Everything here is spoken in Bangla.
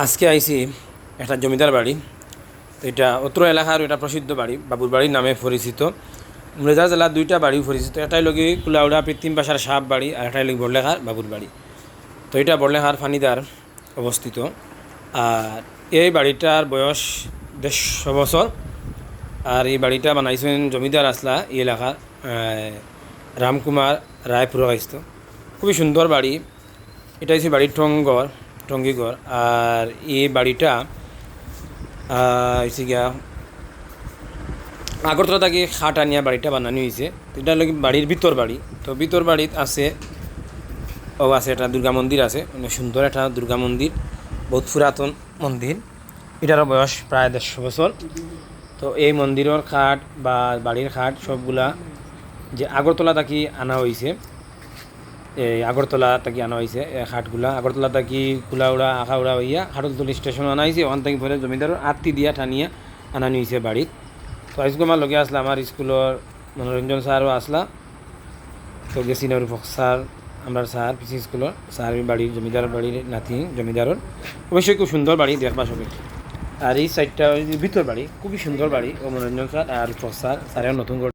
আজকে আইছি একটা জমিদার বাড়ি। তো এটা অত্র এলাকার এটা প্রসিদ্ধ বাড়ি, বাবুর বাড়ির নামে পরিচিত। মৃদা জেলার দুইটা বাড়ি পরিচিত, একটাই লগি কুলাউড়া কৃত্রিম পাশার সাপ বাড়ি, আর একটাই লগি বড়লেখার বাবুর বাড়ি। তো এটা বড়লেখার ফানিদার অবস্থিত। আর এই বাড়িটার বয়স 150 বছর। আর এই বাড়িটা বানাইছেন জমিদার আসলা এই এলাকার রামকুমার রায় পুরকাইস্ত। খুবই সুন্দর বাড়ি। এটা হচ্ছে বাড়ির টঙ্গিঘর। আর এই বাড়িটা হচ্ছে গিয়া আগরতলা থেকে খাট আনিয়া বাড়িটা বানানো হয়েছে। তো এটা লাগে বাড়ির ভিতর বাড়ি। তো ভিতর বাড়িত আছে একটা দুর্গা মন্দির আছে, মানে সুন্দর একটা দুর্গা মন্দির, বহুত পুরাতন মন্দির। এটারও বয়স প্রায় 150 বছর। তো এই মন্দিরের খাট বা বাড়ির খাট সবগুলা যে আগরতলা থেকে আনা হয়েছে, এই আগরতলা থেকে আনা হয়েছে এই খাটগুলা। আগরতলা থেকে কুলাউড়া আখাউড়া হইয়া হাটলতলি স্টেশন আনা হয়েছে, ওখান থেকে পরে জমিদারের আত্মি দিয়া টানিয়া আনানো হয়েছে বাড়িত। তো আজকে আমার লগে আসলা আমার স্কুলের মনোরঞ্জন স্যারও আসলা। তো গেছি নরুফক স্যার, আমরা স্যার পিসি স্কুলের স্যার বাড়ির জমিদার বাড়ির নাতি জমিদারের। অবশ্যই খুব সুন্দর বাড়ি, দেখবা সবাই। আর এই সাইডটা ভিতর বাড়ি, খুবই সুন্দর বাড়ি। ও মনোরঞ্জন স্যার আর রুফক স্যারেও নতুন করে